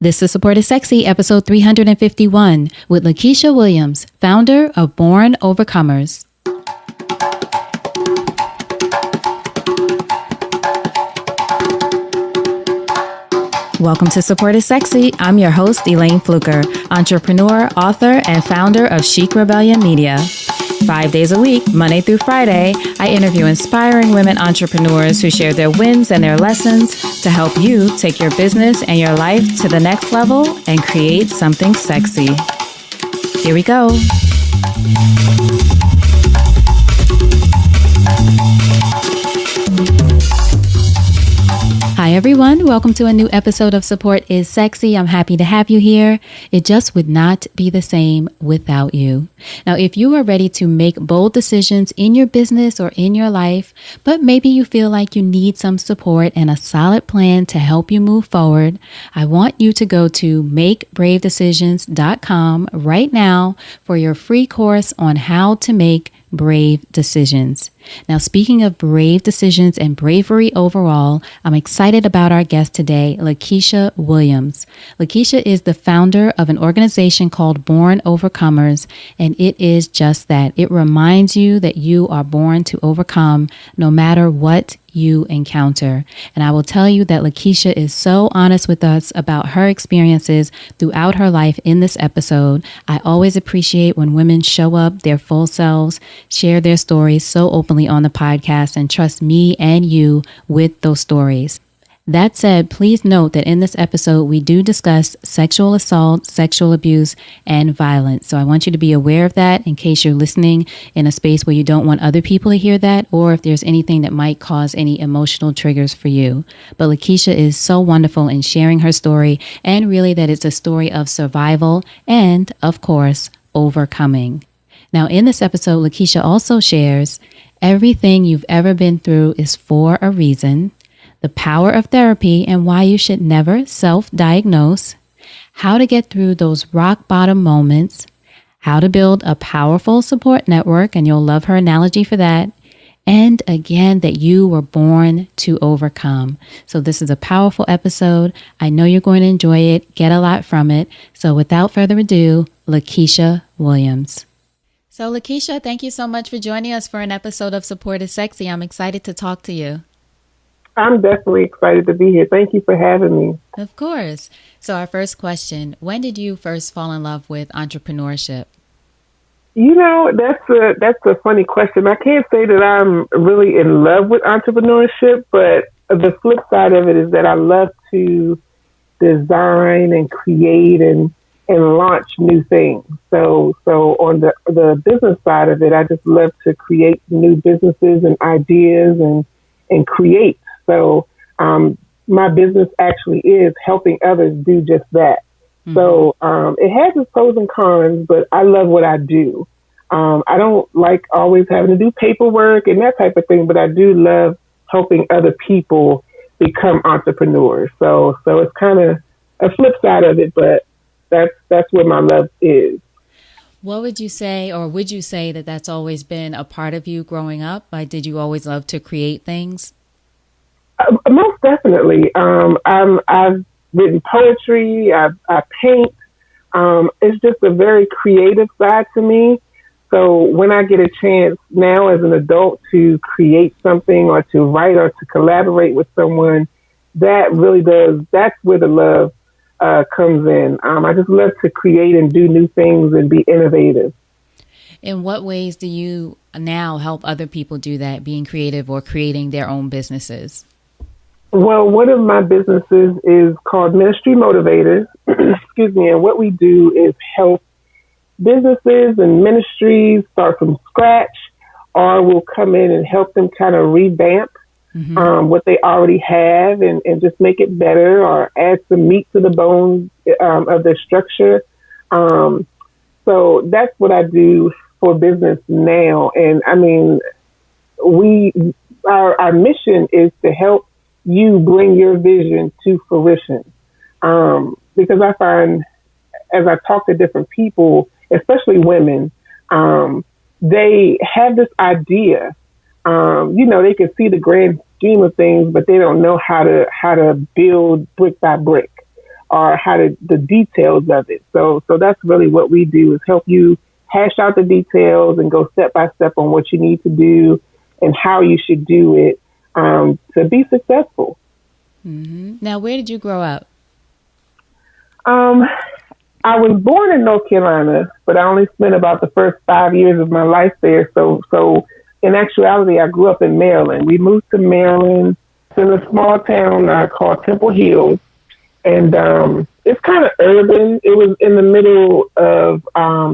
This is Support is Sexy, episode 351, with LaKesha Williams, founder of Born Overcomers. Welcome to Support is Sexy. I'm your host, Elayne Fluker, entrepreneur, author, and founder of Chic Rebellion Media. 5 days a week, Monday through Friday, I interview inspiring women entrepreneurs who share their wins and their lessons to help you take your business and your life to the next level and create something sexy. Here we go. Hi, everyone. Welcome to a new episode of Support is Sexy. I'm happy to have you here. It just would not be the same without you. Now, if you are ready to make bold decisions in your business or in your life, but maybe you feel like you need some support and a solid plan to help you move forward, I want you to go to makebраvedecisions.com right now for your free course on how to make brave decisions. Now, speaking of brave decisions and bravery overall, I'm excited about our guest today, LaKesha Williams. LaKesha is the founder of an organization called Born Overcomers, and it is just that. It reminds you that you are born to overcome no matter what you encounter. And I will tell you that LaKesha is so honest with us about her experiences throughout her life in this episode. I always appreciate when women show up their full selves, share their stories so openly on the podcast, and trust me and you with those stories. That said, please note that in this episode, we do discuss sexual assault, sexual abuse, and violence. So I want you to be aware of that in case you're listening in a space where you don't want other people to hear that, or if there's anything that might cause any emotional triggers for you. But LaKesha is so wonderful in sharing her story, and really that it's a story of survival and, of course, overcoming. Now, in this episode, LaKesha also shares everything you've ever been through is for a reason, the power of therapy and why you should never self-diagnose, how to get through those rock bottom moments, how to build a powerful support network, and you'll love her analogy for that, and again, that you were born to overcome. So this is a powerful episode. I know you're going to enjoy it, get a lot from it. So without further ado, LaKesha Williams. So LaKesha, thank you so much for joining us for an episode of Support is Sexy. I'm excited to talk to you. I'm definitely excited to be here. Thank you for having me. Of course. So our first question, when did you first fall in love with entrepreneurship? You know, that's a funny question. I can't say that I'm really in love with entrepreneurship, but the flip side of it is that I love to design and create and launch new things. So on the business side of it, I just love to create new businesses and ideas and create. So my business actually is helping others do just that. Mm-hmm. So it has its pros and cons, but I love what I do. I don't like always having to do paperwork and that type of thing, but I do love helping other people become entrepreneurs. So it's kind of a flip side of it, but that's where my love is. What would you say, or would you say that that's always been a part of you growing up? Like, did you always love to create things? Most definitely. I've written poetry. I paint. It's just a very creative side to me. So when I get a chance now as an adult to create something or to write or to collaborate with someone, that really does. That's where the love comes in. I just love to create and do new things and be innovative. In what ways do you now help other people do that, being creative or creating their own businesses? Well, one of my businesses is called Ministry Motivators. Excuse me. And what we do is help businesses and ministries start from scratch, or we'll come in and help them kind of revamp what they already have and just make it better or add some meat to the bones of their structure. So that's what I do for business now. And I mean, our mission is to help you bring your vision to fruition. Because I find as I talk to different people, especially women, they have this idea. They can see the grand scheme of things, but they don't know how to build brick by brick. are the details of it. So that's really what we do, is help you hash out the details and go step by step on what you need to do and how you should do it to be successful. Mm-hmm. Now, where did you grow up? I was born in North Carolina, but I only spent about the first 5 years of my life there. So in actuality, I grew up in Maryland. We moved to Maryland, in a small town called Temple Hills. And it's kind of urban. It was in the middle of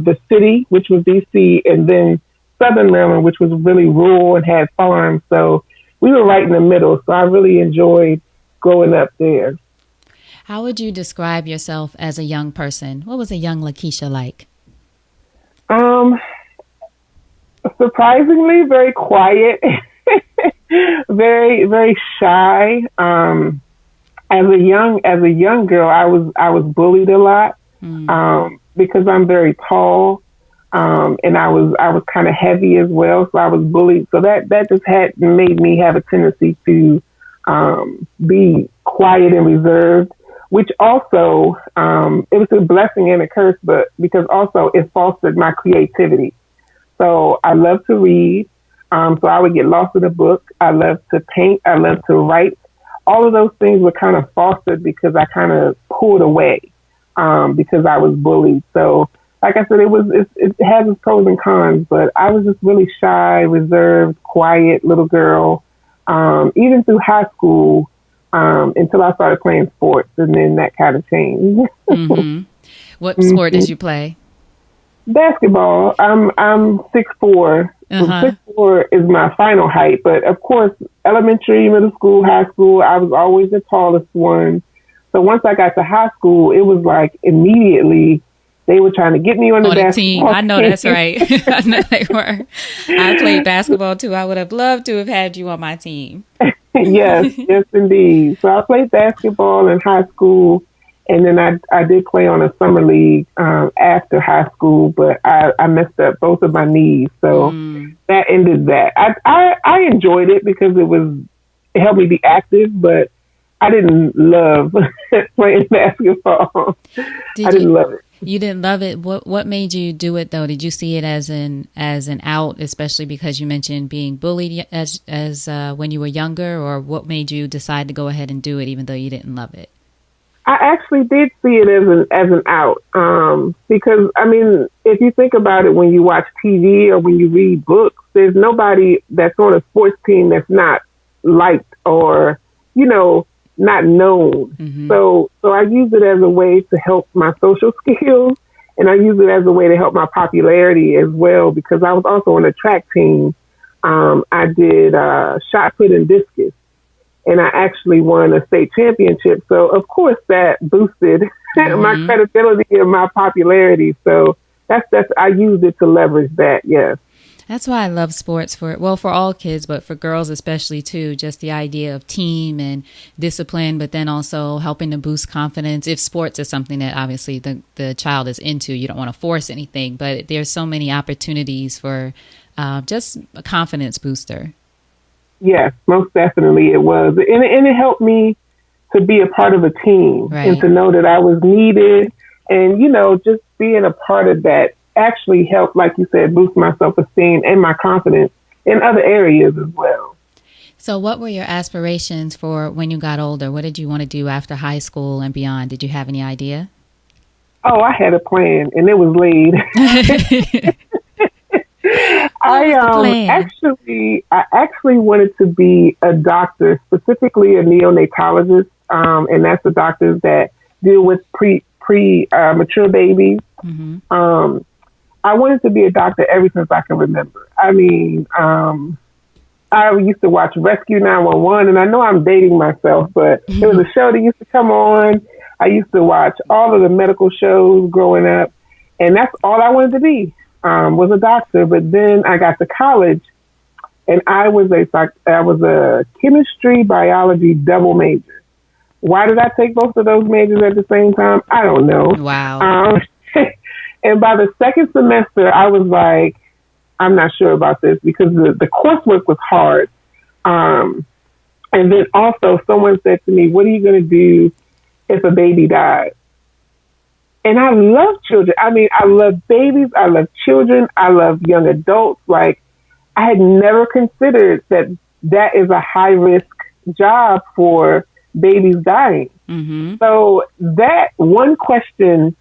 the city, which was D.C., and then Southern Maryland, which was really rural and had farms. So we were right in the middle. So I really enjoyed growing up there. How would you describe yourself as a young person? What was a young LaKesha like? Surprisingly, very quiet, very, very shy. As a young girl, I was bullied a lot because I'm very tall, and I was kind of heavy as well, so I was bullied. So that just had made me have a tendency to be quiet and reserved, which also it was a blessing and a curse, but because also it fostered my creativity. So I love to read, so I would get lost in a book. I love to paint. I love to write. All of those things were kind of fostered because I kind of pulled away because I was bullied. So, like I said, it has its pros and cons, but I was just really shy, reserved, quiet little girl, even through high school until I started playing sports, and then that kind of changed. Mm-hmm. What sport did you play? Basketball. I'm 6'4". Uh-huh. 6'4" is my final height, but of course, elementary, middle school, high school, I was always the tallest one. So once I got to high school, it was like immediately they were trying to get me on the basketball team. I know that's right. I know they were. I played basketball too. I would have loved to have had you on my team. Yes, indeed. So I played basketball in high school. And then I did play on a summer league after high school, but I messed up both of my knees. So that ended that. I enjoyed it because it helped me be active, but I didn't love playing basketball. I didn't love it. You didn't love it. What made you do it though? Did you see it as an out, especially because you mentioned being bullied as when you were younger, or what made you decide to go ahead and do it even though you didn't love it? I actually did see it as an out because, I mean, if you think about it, when you watch TV or when you read books, there's nobody that's on a sports team that's not liked or, not known. Mm-hmm. So I use it as a way to help my social skills, and I use it as a way to help my popularity as well, because I was also on a track team. I did shot put and discus. And I actually won a state championship. So, of course, that boosted my credibility and my popularity. So I used it to leverage that, yes. That's why I love sports for all kids, but for girls especially, too. Just the idea of team and discipline, but then also helping to boost confidence. If sports is something that obviously the child is into, you don't want to force anything. But there's so many opportunities for just a confidence booster. Yes, most definitely it was. And it helped me to be a part of a team, right, and to know that I was needed. And, just being a part of that actually helped, like you said, boost my self-esteem and my confidence in other areas as well. So what were your aspirations for when you got older? What did you want to do after high school and beyond? Did you have any idea? Oh, I had a plan, and it was laid. I actually wanted to be a doctor, specifically a neonatologist, and that's the doctors that deal with mature babies. Mm-hmm. I wanted to be a doctor ever since I can remember. I mean, I used to watch Rescue 911, and I know I'm dating myself, but it was a show that used to come on. I used to watch all of the medical shows growing up, and that's all I wanted to be. Was a doctor, but then I got to college, and I was a chemistry biology double major. Why did I take both of those majors at the same time? I don't know. Wow. And by the second semester, I was like, I'm not sure about this, because the coursework was hard. And then also someone said to me, what are you going to do if a baby died. And I love children. I mean, I love babies. I love children. I love young adults. Like, I had never considered that is a high risk job for babies dying. Mm-hmm. So that one question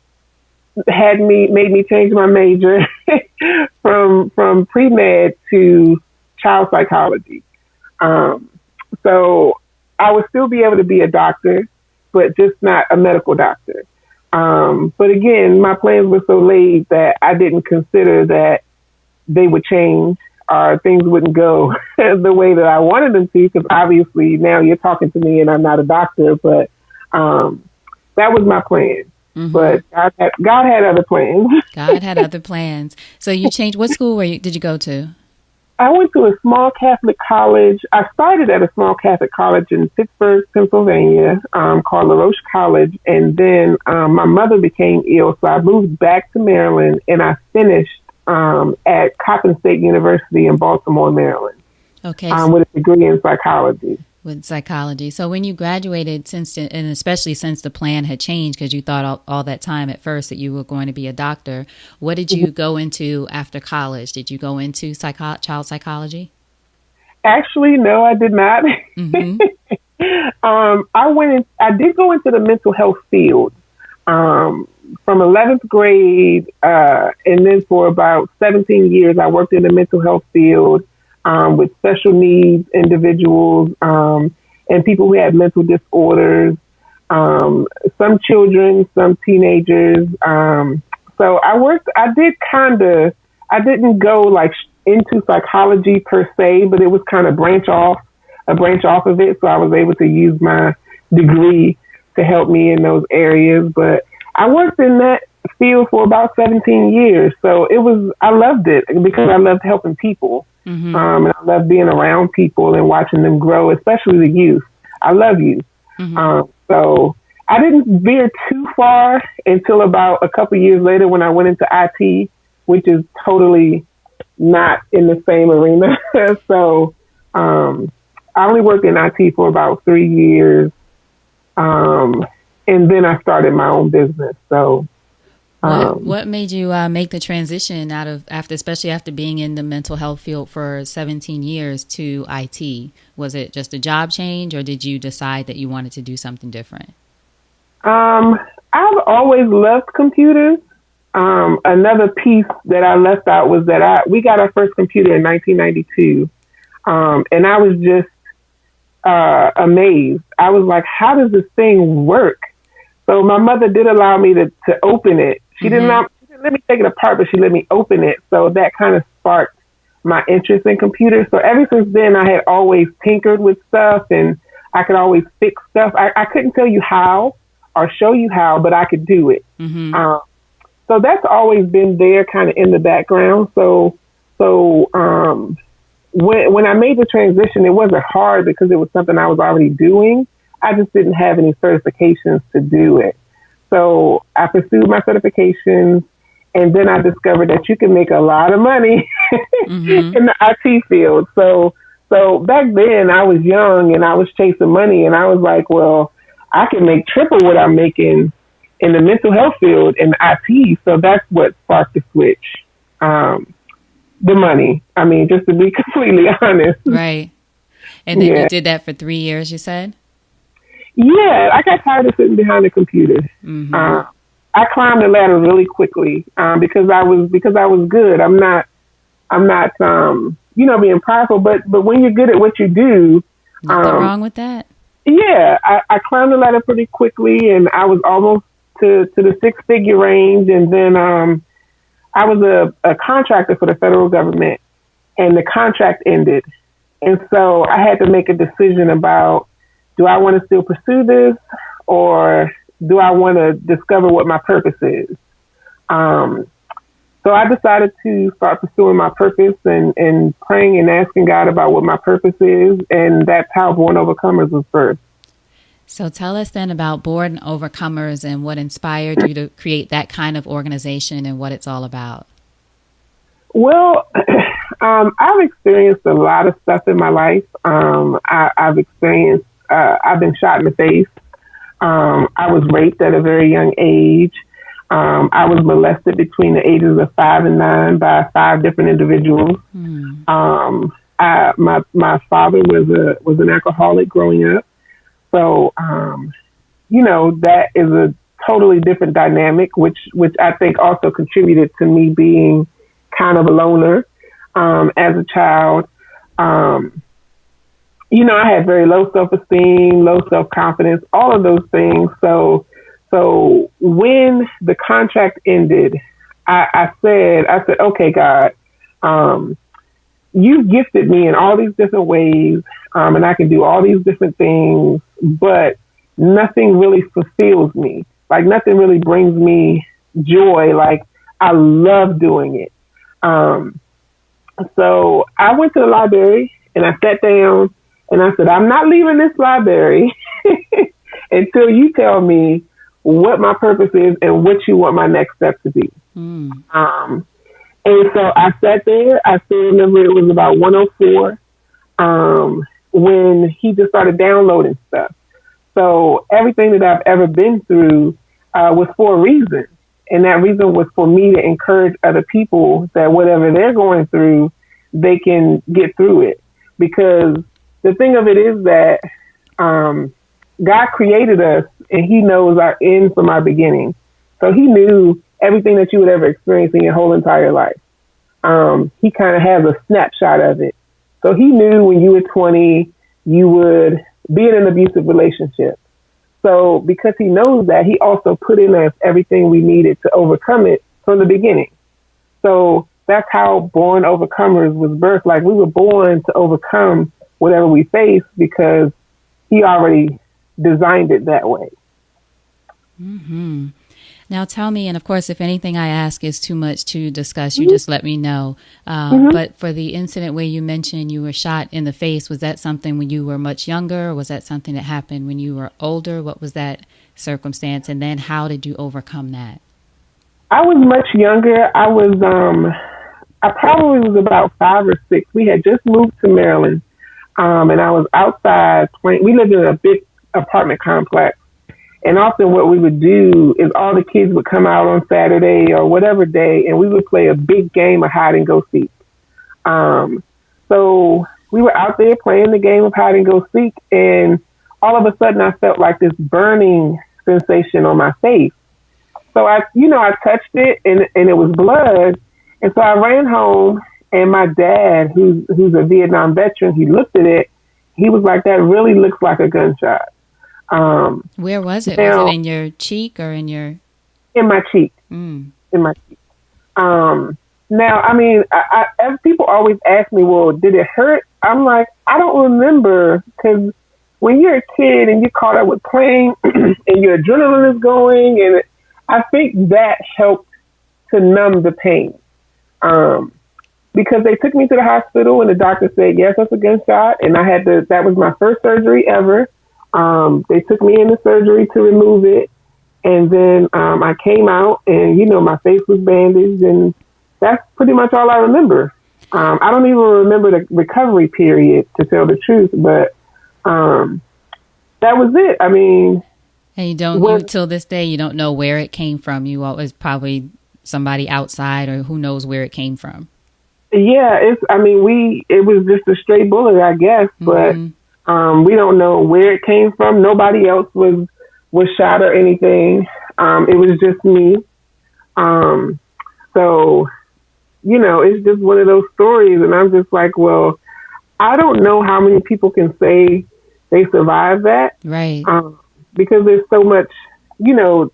made me change my major from pre-med to child psychology. So I would still be able to be a doctor, but just not a medical doctor. But again, my plans were so laid that I didn't consider that they would change or things wouldn't go the way that I wanted them to, because obviously now you're talking to me and I'm not a doctor, but that was my plan. Mm-hmm. But God had other plans. God had other plans. So you changed. What school did you go to? I went to a small Catholic college. I started at a small Catholic college in Pittsburgh, Pennsylvania, called LaRoche College. And then my mother became ill, so I moved back to Maryland, and I finished at Coppin State University in Baltimore, Maryland. Okay. With a degree in psychology. With psychology. So when you graduated, and especially since the plan had changed, because you thought all that time at first that you were going to be a doctor, what did you go into after college? Did you go into child psychology? Actually, no, I did not. Mm-hmm. I did go into the mental health field from 11th grade, and then for about 17 years, I worked in the mental health field. With special needs individuals and people who had mental disorders, some children, some teenagers. So I didn't go like into psychology per se, but it was kind of a branch off of it. So I was able to use my degree to help me in those areas. But I worked in that field for about 17 years. So I loved it because I loved helping people. Mm-hmm. And I love being around people and watching them grow, especially the youth. I love youth. Mm-hmm. So I didn't veer too far until about a couple years later when I went into IT, which is totally not in the same arena. So I only worked in IT for about 3 years. And then I started my own business. So what made you make the transition especially after being in the mental health field for 17 years to IT? Was it just a job change, or did you decide that you wanted to do something different? I've always loved computers. Another piece that I left out was that we got our first computer in 1992. And I was just amazed. I was like, how does this thing work? So my mother did allow me to open it. She didn't let me take it apart, but she let me open it. So that kind of sparked my interest in computers. So ever since then, I had always tinkered with stuff, and I could always fix stuff. I couldn't tell you how or show you how, but I could do it. Mm-hmm. So that's always been there kind of in the background. So when I made the transition, it wasn't hard because it was something I was already doing. I just didn't have any certifications to do it. So I pursued my certifications, and then I discovered that you can make a lot of money mm-hmm. in the IT field. So back then I was young and I was chasing money, and I was like, well, I can make triple what I'm making in the mental health field in IT. So that's what sparked the switch. The money. I mean, just to be completely honest. Right. And then you did that for 3 years, you said? Yeah, I got tired of sitting behind the computer. Mm-hmm. I climbed the ladder really quickly because I was good. I'm not being prideful, but when you're good at what you do, nothing wrong with that. Yeah, I climbed the ladder pretty quickly, and I was almost to the 6-figure range, and then I was a contractor for the federal government, and the contract ended, and so I had to make a decision about, do I want to still pursue this, or do I want to discover what my purpose is? So I decided to start pursuing my purpose and praying and asking God about what my purpose is, and that's how Born Overcomers was birthed. So tell us then about Born Overcomers and what inspired you to create that kind of organization and what it's all about. Well, I've experienced a lot of stuff in my life. I've been shot in the face. I was raped at a very young age. I was molested between the ages of 5 and 9 by 5 different individuals. My father was an alcoholic growing up, so that is a totally different dynamic, which I think also contributed to me being kind of a loner as a child. I had very low self-esteem, low self-confidence, all of those things. So when the contract ended, I said, okay, God, you've gifted me in all these different ways, and I can do all these different things, but nothing really fulfills me. Like nothing really brings me joy. Like I love doing it. So I went to the library and I sat down and I said, I'm not leaving this library until you tell me what my purpose is and what you want my next step to be. And so I sat there. I still remember it was about 1:04 when he just started downloading stuff. So everything that I've ever been through was for a reason. And that reason was for me to encourage other people that whatever they're going through, they can get through it. Because the thing of it is that God created us and he knows our end from our beginning. So he knew everything that you would ever experience in your whole entire life. He kind of has a snapshot of it. So he knew when you were 20, you would be in an abusive relationship. So because he knows that, he also put in us everything we needed to overcome it from the beginning. So that's how Born Overcomers was birthed. Like we were born to overcome whatever we face because he already designed it that way. Mm-hmm. Now tell me, and of course, if anything I ask is too much to discuss, you just let me know. But for the incident where you mentioned you were shot in the face, was that something when you were much younger? Or was that something that happened when you were older? What was that circumstance? And then how did you overcome that? I was much younger. I probably was about 5 or 6. We had just moved to Maryland. And I was outside playing. We lived in a big apartment complex. And often what we would do is all the kids would come out on Saturday or whatever day, and we would play a big game of hide and go seek. So we were out there playing the game of hide and go seek, and all of a sudden I felt like this burning sensation on my face. So I touched it and it was blood. And so I ran home, and my dad, who's a Vietnam veteran, he looked at it. He was like, that really looks like a gunshot. Where was it? Was it in your cheek or in your? In my cheek. In my cheek. Now, I mean, I people always ask me, well, did it hurt? I'm like, I don't remember, because when you're a kid and you're caught up with playing and your adrenaline is going, and I think that helped to numb the pain. Because they took me to the hospital and the doctor said, yes, that's a gunshot. And that was my first surgery ever. They took me into surgery to remove it. And then I came out and, my face was bandaged, and that's pretty much all I remember. I don't even remember the recovery period, to tell the truth, but that was it. I mean. And you till this day, you don't know where it came from. You always probably somebody outside, or who knows where it came from. Yeah, it was just a stray bullet, I guess, but we don't know where it came from. Nobody else was shot or anything. It was just me. So, it's just one of those stories, and I'm just like, well, I don't know how many people can say they survived that. Right. Because there's so much,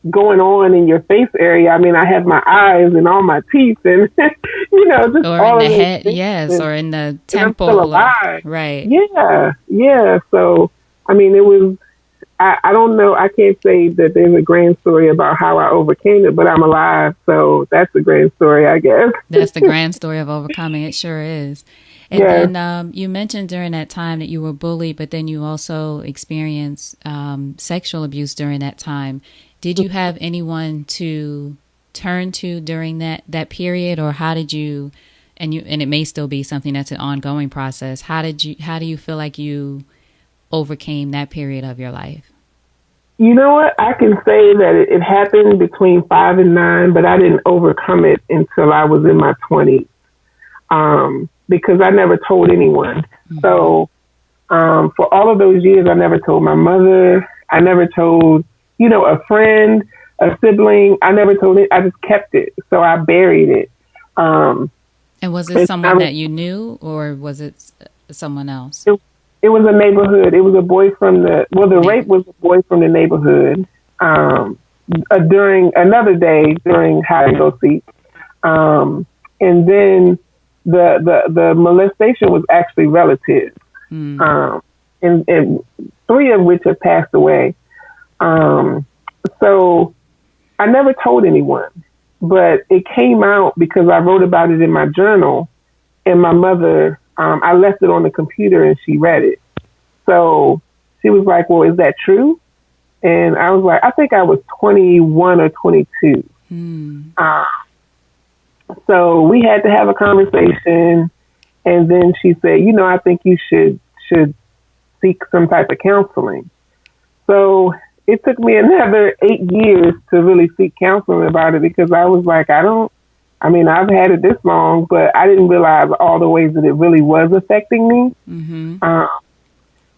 going on in your face area. I mean, I have my eyes and all my teeth and, just or all in the head, things. yes, or in the temple. I'm still alive. Right. Yeah. So, I mean, it was, I don't know. I can't say that there's a grand story about how I overcame it, but I'm alive. So that's the grand story, I guess. That's the grand story of overcoming. It sure is. And then you mentioned during that time that you were bullied, but then you also experienced sexual abuse during that time. Did you have anyone to turn to during that period, or how did you? And it may still be something that's an ongoing process. How do you feel like you overcame that period of your life? You know what? I can say that it happened between 5 and 9, but I didn't overcome it until I was in my 20s, because I never told anyone. Mm-hmm. So for all of those years, I never told my mother. I never told, a friend, a sibling. I never told it. I just kept it. So I buried it. And was it someone that you knew, or was it someone else? It was a neighborhood. It was a boy from the rape was a boy from the neighborhood. During another day during hide and go seek, and then the molestation was actually relatives, and 3 of which have passed away. So I never told anyone, but it came out because I wrote about it in my journal, and my mother. I left it on the computer and she read it. So she was like, well, is that true? And I was like, I think I was 21 or 22. So we had to have a conversation. And then she said, I think you should seek some type of counseling. So it took me another 8 years to really seek counseling about it, because I was like, I've had it this long, but I didn't realize all the ways that it really was affecting me. Mm-hmm.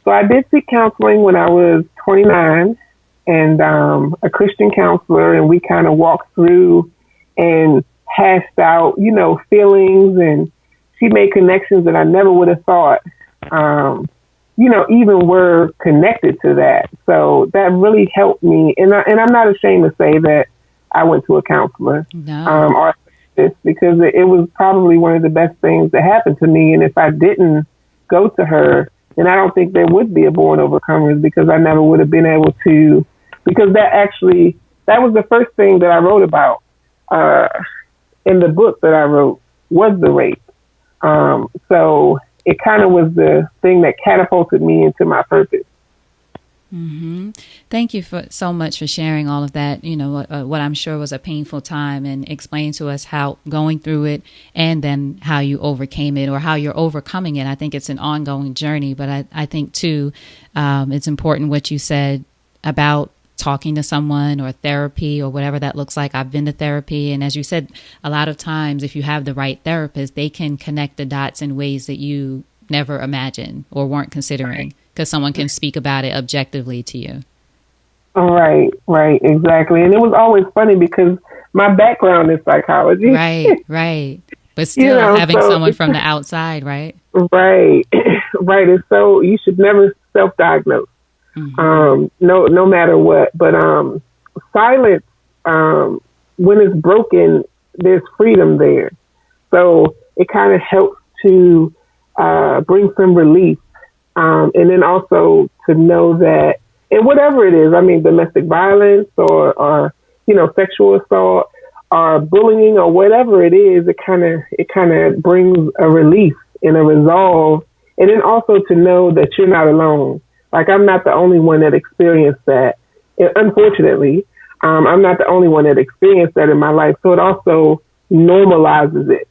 So I did seek counseling when I was 29, and a Christian counselor, and we kind of walked through and hashed out, feelings, and she made connections that I never would have thought, even were connected to that. So that really helped me, and I'm not ashamed to say that I went to a counselor. No. Or because it was probably one of the best things that happened to me. And if I didn't go to her, then I don't think there would be a Born Overcomers, because I never would have been able to, because that was the first thing that I wrote about in the book that I wrote, was the rape. So it kind of was the thing that catapulted me into my purpose. Mm-hmm. Thank you so much for sharing all of that, what I'm sure was a painful time, and explain to us how going through it and then how you overcame it, or how you're overcoming it. I think it's an ongoing journey, but I think too, it's important what you said about talking to someone, or therapy, or whatever that looks like. I've been to therapy, and as you said, a lot of times if you have the right therapist, they can connect the dots in ways that you never imagined or weren't considering, because someone can speak about it objectively to you. Right, exactly. And it was always funny because my background is psychology. Right. But still having someone from the outside, right? Right. And so you should never self-diagnose, no matter what. But silence, when it's broken, there's freedom there. So it kind of helps to bring some relief. And then also to know that, and whatever it is, domestic violence or sexual assault or bullying or whatever it is, it kind of brings a relief and a resolve. And then also to know that you're not alone. Like, I'm not the only one that experienced that. And unfortunately, I'm not the only one that experienced that in my life. So it also normalizes it.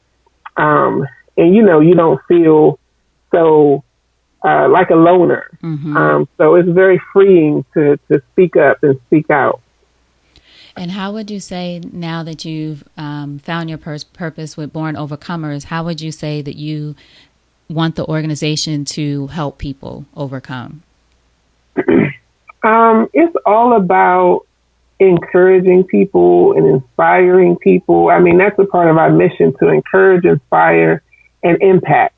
And you don't feel so like a loner. Mm-hmm. So it's very freeing to speak up and speak out. And how would you say, now that you've found your purpose with Born Overcomers, how would you say that you want the organization to help people overcome? It's all about encouraging people and inspiring people. That's a part of our mission, to encourage, inspire, and impact.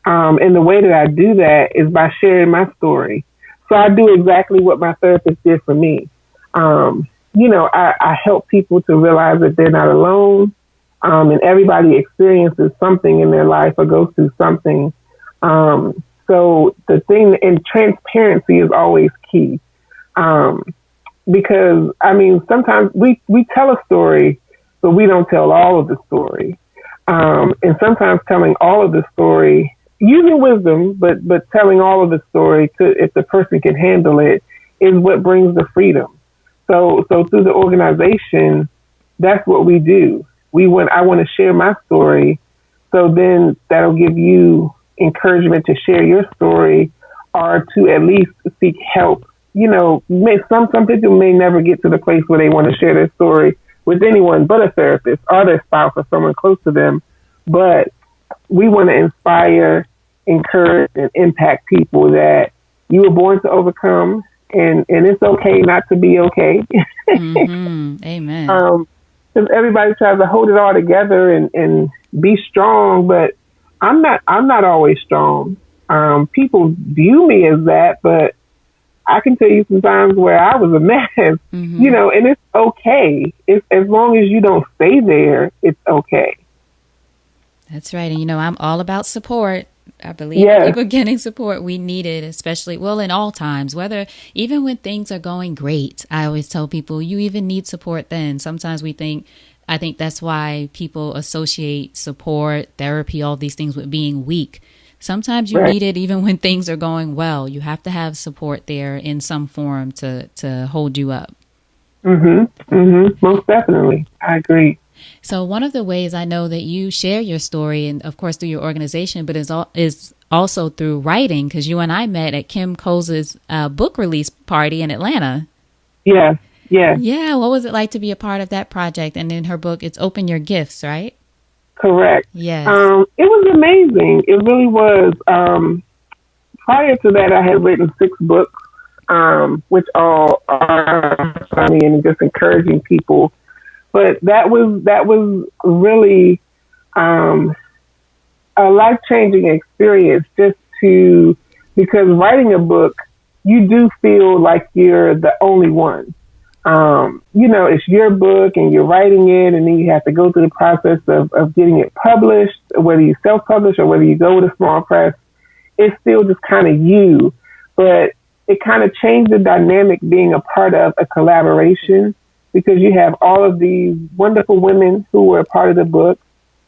And the way that I do that is by sharing my story. So I do exactly what my therapist did for me. I help people to realize that they're not alone. And everybody experiences something in their life or goes through something. So the thing, and transparency is always key. Because sometimes we tell a story, but we don't tell all of the story. And sometimes telling all of the story, using wisdom, but telling all of the story if the person can handle it, is what brings the freedom. So through the organization, that's what we do. I want to share my story. So then that'll give you encouragement to share your story, or to at least seek help, some people may never get to the place where they want to share their story with anyone but a therapist or their spouse or someone close to them. But we want to inspire, encourage, and impact people that you were born to overcome, and it's okay not to be okay. Mm-hmm. Amen. Because everybody tries to hold it all together and be strong, but I'm not always strong. People view me as that, but I can tell you some times where I was a mess, Mm-hmm. And it's okay. It's, as long as you don't stay there, it's okay. That's right. And, I'm all about support. I believe in people getting support. We need it, especially, in all times, even when things are going great. I always tell people you even need support then. Sometimes I think that's why people associate support, therapy, all these things with being weak. Sometimes you need it even when things are going well. You have to have support there in some form to hold you up. Mm-hmm. Mm-hmm. Most definitely. I agree. So one of the ways I know that you share your story, and of course through your organization, but is also through writing, because you and I met at Kim Cole's book release party in Atlanta. Yeah. Yeah. Yeah. What was it like to be a part of that project? And in her book, it's Open Your Gifts, right? Correct. Yes. It was amazing. It really was. Prior to that, I had written 6 books, which all are funny and just encouraging people. But that was really a life-changing experience, because writing a book, you do feel like you're the only one. It's your book and you're writing it, and then you have to go through the process of getting it published, whether you self-publish or whether you go with a small press. It's still just kind of you, but it kind of changed the dynamic being a part of a collaboration, because you have all of these wonderful women who were a part of the book,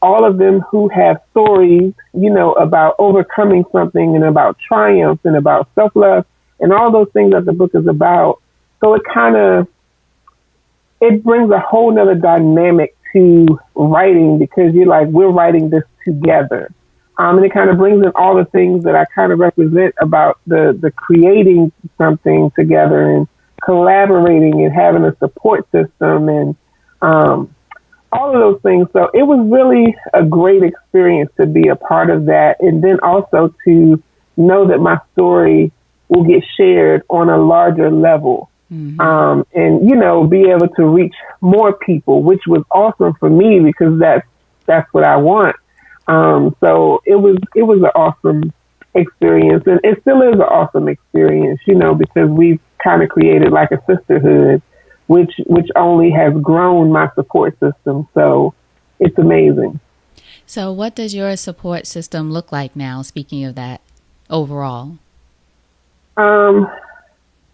all of them who have stories, about overcoming something and about triumph and about self-love and all those things that the book is about. So it brings a whole nother dynamic to writing, because you're like, we're writing this together. And it kind of brings in all the things that I kind of represent about the creating something together and collaborating and having a support system and all of those things. So it was really a great experience to be a part of that. And then also to know that my story will get shared on a larger level. Mm-hmm. And, be able to reach more people, which was awesome for me, because that's what I want. So it was an awesome experience, and it still is an awesome experience, because we've kind of created like a sisterhood, which only has grown my support system. So it's amazing. So what does your support system look like now, speaking of that, overall?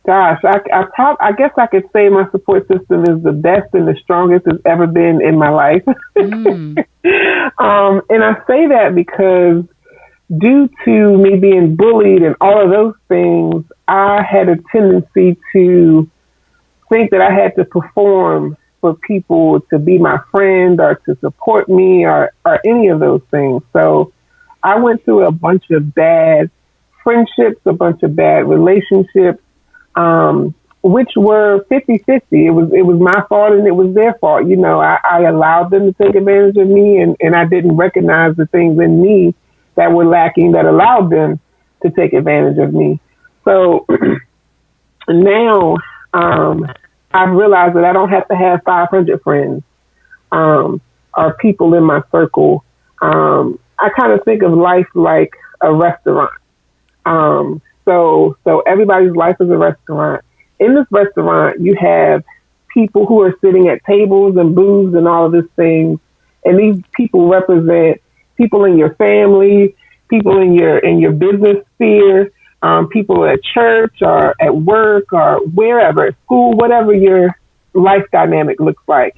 Gosh, I guess I could say my support system is the best and the strongest it's ever been in my life. And I say that because due to me being bullied and all of those things, I had a tendency to think that I had to perform for people to be my friend or to support me or any of those things. So I went through a bunch of bad friendships, a bunch of bad relationships, which were 50-50. It was my fault and it was their fault. I allowed them to take advantage of me, and I didn't recognize the things in me that were lacking that allowed them to take advantage of me. So now I've realized that I don't have to have 500 friends or people in my circle. I kind of think of life like a restaurant. So everybody's life is a restaurant. In this restaurant, you have people who are sitting at tables and booths and all of these things. And these people represent people in your family, people in your business sphere, people at church or at work or wherever, at school, whatever your life dynamic looks like.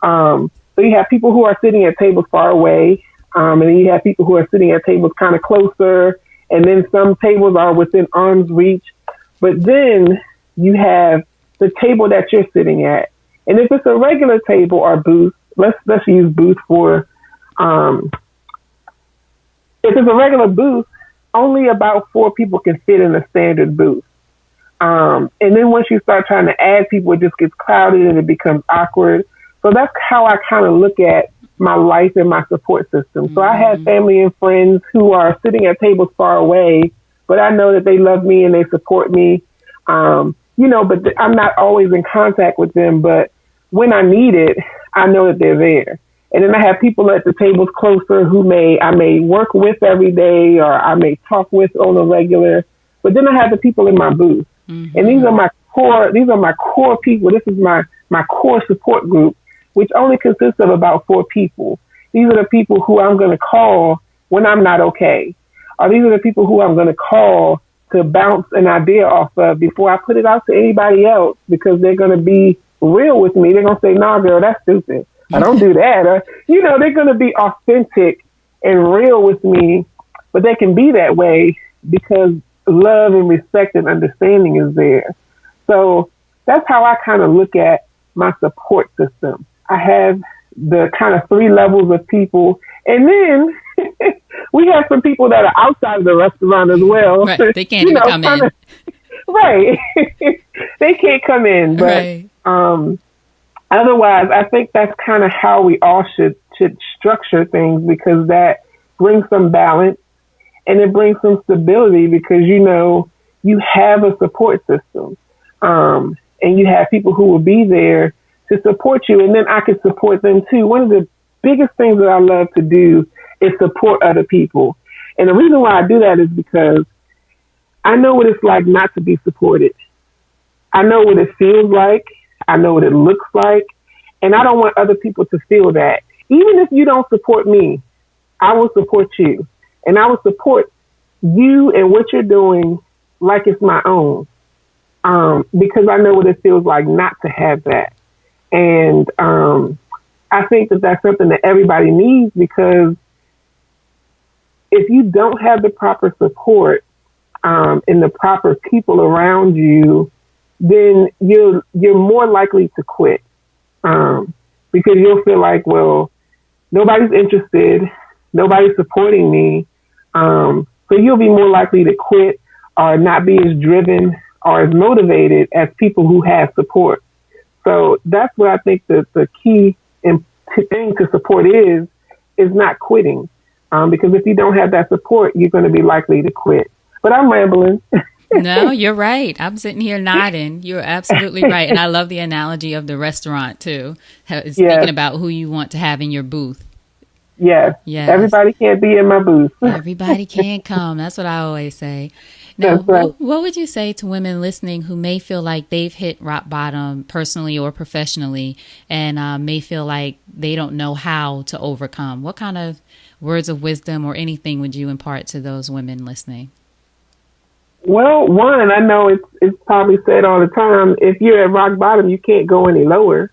So you have people who are sitting at tables far away, and then you have people who are sitting at tables kind of closer, and then some tables are within arm's reach. But then you have the table that you're sitting at. And if it's a regular table or booth, let's use booth for, if it's a regular booth, only about 4 people can fit in a standard booth. And then once you start trying to add people, it just gets clouded and it becomes awkward. So that's how I kind of look at my life and my support system. So I have family and friends who are sitting at tables far away, but I know that they love me and they support me. But I'm not always in contact with them. But when I need it, I know that they're there. And then I have people at the tables closer who I may work with every day, or I may talk with on a regular. But then I have the people in my booth. Mm-hmm. And these are my core people. This is my core support group, which only consists of about 4 people. These are the people who I'm going to call when I'm not okay. Or these are the people who I'm going to call to bounce an idea off of before I put it out to anybody else, because they're going to be real with me. They're going to say, "Nah, girl, that's stupid. I don't do that." Or, they're going to be authentic and real with me, but they can be that way because love and respect and understanding is there. So that's how I kind of look at my support system. I have the kind of 3 levels of people. And then we have some people that are outside of the restaurant as well. Right. They can't even come in. Right. They can't come in. But right. Otherwise, I think that's kind of how we all should structure things, because that brings some balance and it brings some stability, because, you have a support system. And you have people who will be there to support you, and then I can support them too. One of the biggest things that I love to do is support other people. And the reason why I do that is because I know what it's like not to be supported. I know what it feels like. I know what it looks like. And I don't want other people to feel that. Even if you don't support me, I will support you. And I will support you and what you're doing like it's my own. Because I know what it feels like not to have that. And I think that that's something that everybody needs, because if you don't have the proper support and the proper people around you, then you're more likely to quit, because you'll feel like, well, nobody's interested, nobody's supporting me, so you'll be more likely to quit or not be as driven or as motivated as people who have support. So that's what I think the key thing to support is not quitting. Because if you don't have that support, you're going to be likely to quit. But I'm rambling. No, you're right. I'm sitting here nodding. You're absolutely right. And I love the analogy of the restaurant too. Speaking about who you want to have in your booth. Yes. Everybody can't be in my booth. Everybody can't come. That's what I always say. Now, right. What would you say to women listening who may feel like they've hit rock bottom personally or professionally, and may feel like they don't know how to overcome? What kind of words of wisdom or anything would you impart to those women listening? Well, one, I know it's probably said all the time, if you're at rock bottom, you can't go any lower.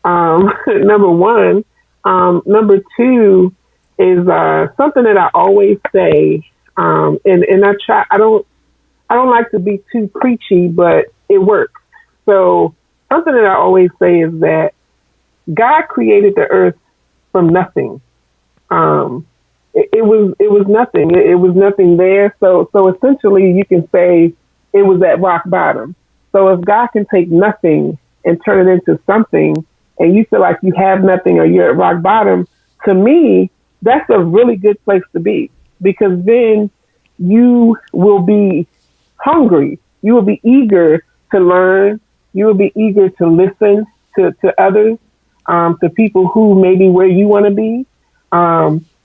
Number one. Number two is something that I always say, and I don't like to be too preachy, but it works. So something that I always say is that God created the earth from nothing. It was nothing. It was nothing there. So essentially you can say it was at rock bottom. So if God can take nothing and turn it into something, and you feel like you have nothing or you're at rock bottom, to me, that's a really good place to be, because then you will be hungry. You will be eager to learn. You will be eager to listen to others, to people who may be where you want to be.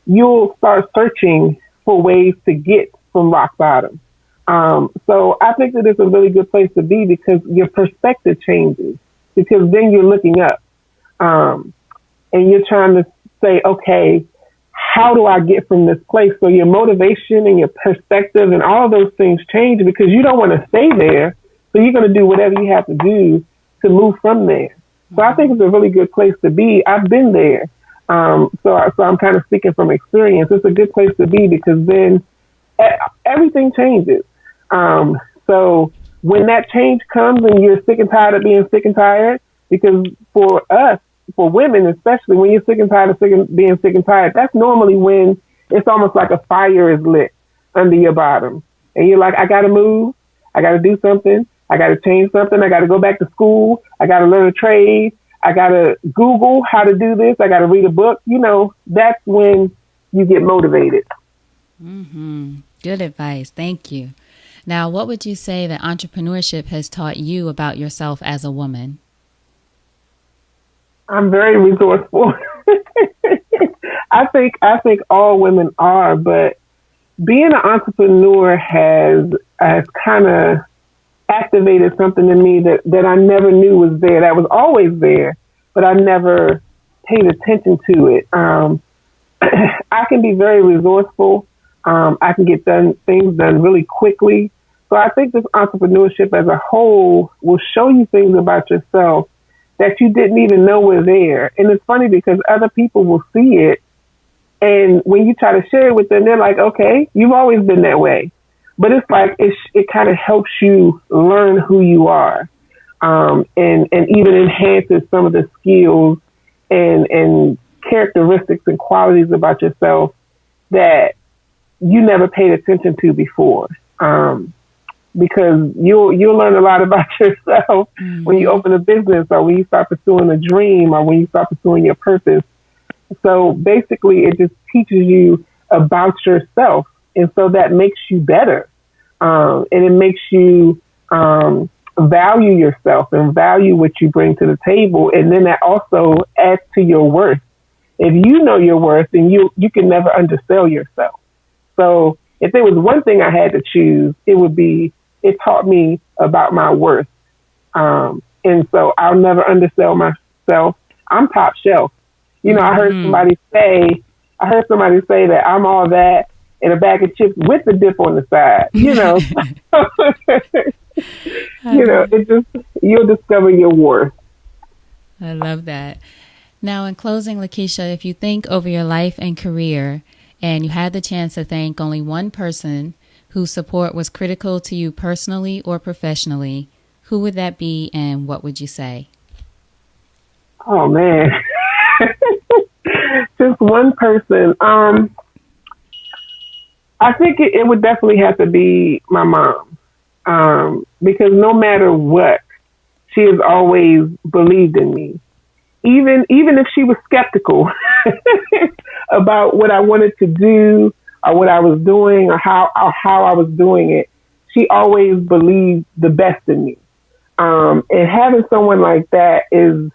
You'll start searching for ways to get from rock bottom. So I think that it's a really good place to be, because your perspective changes, because then you're looking up. And you're trying to say, okay, how do I get from this place? So your motivation and your perspective and all of those things change, because you don't want to stay there. So you're going to do whatever you have to do to move from there. So I think it's a really good place to be. I've been there. So I'm kind of speaking from experience. It's a good place to be, because then everything changes. So when that change comes and you're sick and tired of being sick and tired, because for us, for women especially, when you're sick and tired of being sick and tired, that's normally when it's almost like a fire is lit under your bottom. And you're like, I got to move. I got to do something. I got to change something. I got to go back to school. I got to learn a trade. I got to Google how to do this. I got to read a book. That's when you get motivated. Good advice. Thank you. Now, what would you say that entrepreneurship has taught you about yourself as a woman? I'm very resourceful. I think all women are, but being an entrepreneur has kind of activated something in me that I never knew was there. That was always there, but I never paid attention to it. I can be very resourceful. I can get things done really quickly. So I think this entrepreneurship as a whole will show you things about yourself that you didn't even know were there. And it's funny because other people will see it. And when you try to share it with them, they're like, okay, you've always been that way. But it's like it kind of helps you learn who you are, and even enhances some of the skills and characteristics and qualities about yourself that you never paid attention to before. Because you'll learn a lot about yourself when you open a business, or when you start pursuing a dream, or when you start pursuing your purpose. So basically, it just teaches you about yourself. And so that makes you better. And it makes you value yourself and value what you bring to the table. And then that also adds to your worth. If you know your worth, then you can never undersell yourself. So if there was one thing I had to choose, it would be, it taught me about my worth. And so I'll never undersell myself. I'm top shelf. I heard somebody say that I'm all that and a bag of chips with the dip on the side. You'll discover your worth. I love that. Now, in closing, LaKesha, if you think over your life and career, and you had the chance to thank only one person whose support was critical to you personally or professionally, who would that be and what would you say? Oh, man. Just one person. I think it would definitely have to be my mom. Because no matter what, she has always believed in me. Even if she was skeptical about what I wanted to do or what I was doing or how I was doing it, she always believed the best in me. And having someone like that is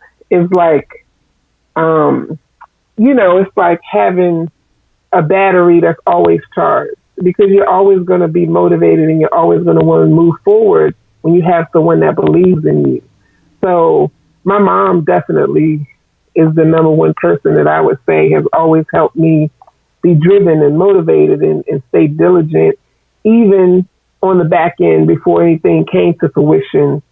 like, it's like having a battery that's always charged, because you're always going to be motivated and you're always going to want to move forward when you have someone that believes in you. So my mom definitely is the number one person that I would say has always helped me be driven and motivated and stay diligent, even on the back end before anything came to fruition.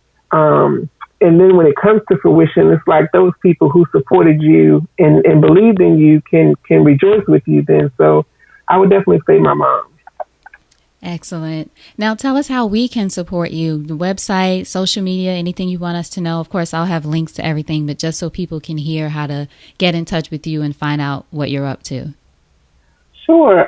And then when it comes to fruition, it's like those people who supported you and believed in you can rejoice with you then. So I would definitely say my mom. Excellent. Now tell us how we can support you, the website, social media, anything you want us to know. Of course, I'll have links to everything, but just so people can hear how to get in touch with you and find out what you're up to. Sure.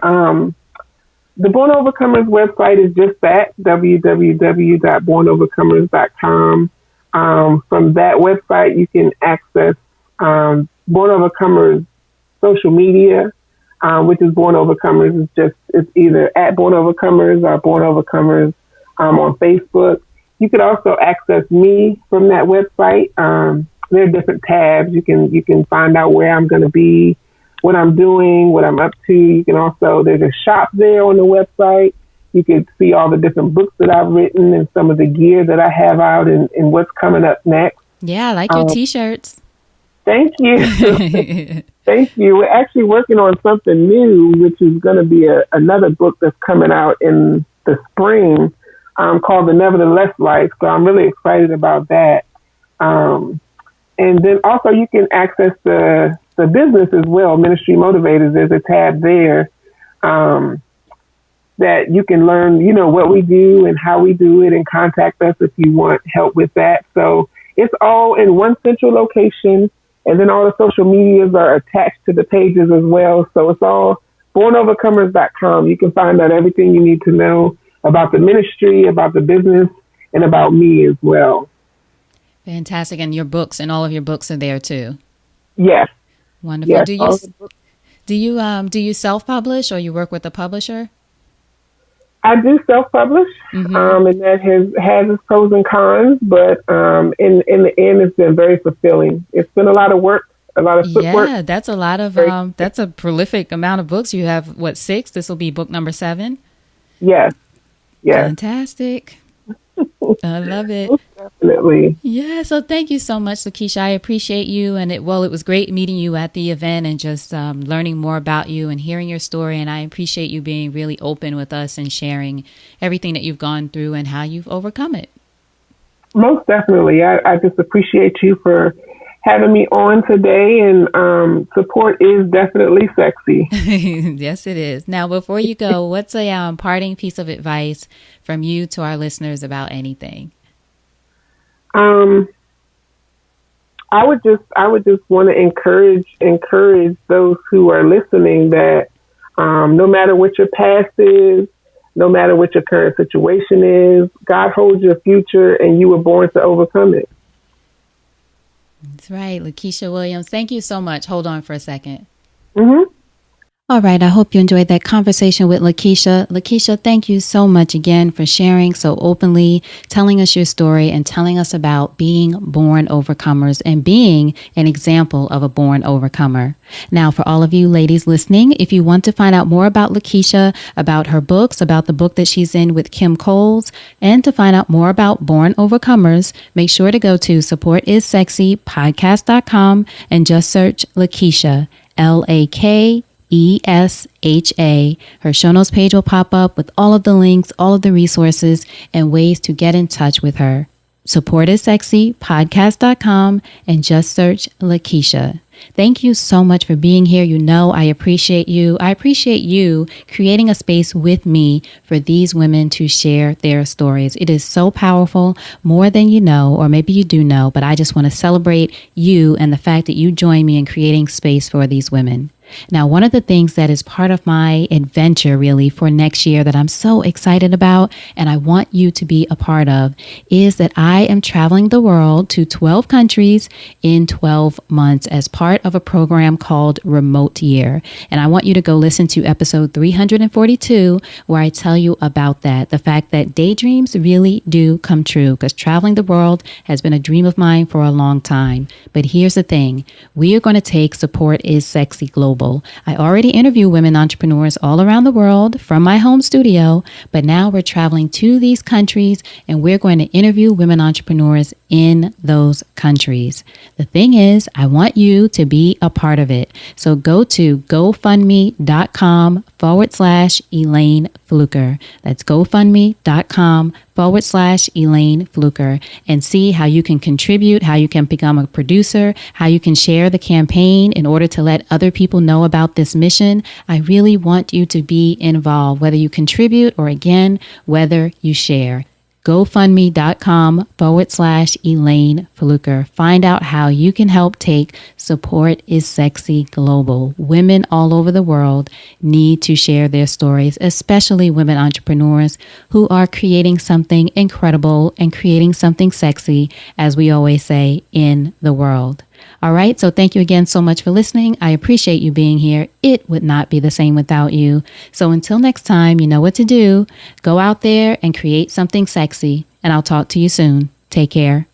The Born Overcomers website is just that, www.bornovercomers.com. From that website, you can access Born Overcomers social media, which is Born Overcomers. It's either at Born Overcomers or Born Overcomers on Facebook. You could also access me from that website. There are different tabs. You can find out where I'm going to be, what I'm doing, what I'm up to. You can also, there's a shop there on the website. You can see all the different books that I've written and some of the gear that I have out and what's coming up next. Yeah, I like your T-shirts. Thank you. Thank you. We're actually working on something new, which is going to be another book that's coming out in the spring called The Nevertheless Life. So I'm really excited about that. And then also you can access the business as well, Ministry Motivators. There's a tab there that you can learn, what we do and how we do it, and contact us if you want help with that. So it's all in one central location. And then all the social medias are attached to the pages as well. So it's all bornovercomers.com. You can find out everything you need to know about the ministry, about the business, and about me as well. Fantastic. And your books and all of your books are there too. Yes. Wonderful. Yes, Do you self-publish or you work with a publisher? I do self-publish, and that has its pros and cons, but in the end, it's been very fulfilling. It's been a lot of work, a lot of footwork. Yeah, that's a lot of that's a prolific amount of books. You have what, 6? This will be book number 7. Yes. Fantastic. I love it. Definitely. Yeah. So thank you so much, LaKesha. I appreciate you. And it was great meeting you at the event and just learning more about you and hearing your story. And I appreciate you being really open with us and sharing everything that you've gone through and how you've overcome it. Most definitely. I just appreciate you for having me on today, and support is definitely sexy. Yes, it is. Now, before you go, what's a parting piece of advice from you to our listeners about anything? I would just want to encourage those who are listening that no matter what your past is, no matter what your current situation is, God holds your future, and you were born to overcome it. That's right. LaKesha Williams, thank you so much. Hold on for a second. Mm-hmm. All right. I hope you enjoyed that conversation with LaKesha. LaKesha, thank you so much again for sharing so openly, telling us your story and telling us about being born overcomers and being an example of a born overcomer. Now, for all of you ladies listening, if you want to find out more about LaKesha, about her books, about the book that she's in with Kim Coles, and to find out more about Born Overcomers, make sure to go to supportissexypodcast.com and just search LaKesha, LaKesha. Her show notes page will pop up with all of the links, all of the resources, and ways to get in touch with her. Supportissexypodcast.com and just search LaKesha. Thank you so much for being here. You know, I appreciate you. I appreciate you creating a space with me for these women to share their stories. It is so powerful, more than you know, or maybe you do know, but I just want to celebrate you and the fact that you join me in creating space for these women. Now, one of the things that is part of my adventure really for next year that I'm so excited about and I want you to be a part of is that I am traveling the world to 12 countries in 12 months as part of a program called Remote Year. And I want you to go listen to episode 342 where I tell you about that, the fact that daydreams really do come true because traveling the world has been a dream of mine for a long time. But here's the thing, we are going to take Support is Sexy Global. I already interview women entrepreneurs all around the world from my home studio, but now we're traveling to these countries and we're going to interview women entrepreneurs in those countries. The thing is, I want you to be a part of it. So go to GoFundMe.com/Elayne Fluker. That's GoFundMe.com/Elayne Fluker and see how you can contribute, how you can become a producer, how you can share the campaign in order to let other people know about this mission. I really want you to be involved, whether you contribute or again, whether you share. GoFundMe.com/Elayne Fluker. Find out how you can help take Support is Sexy Global. Women all over the world need to share their stories, especially women entrepreneurs who are creating something incredible and creating something sexy, as we always say, in the world. All right. So thank you again so much for listening. I appreciate you being here. It would not be the same without you. So until next time, you know what to do. Go out there and create something sexy, and I'll talk to you soon. Take care.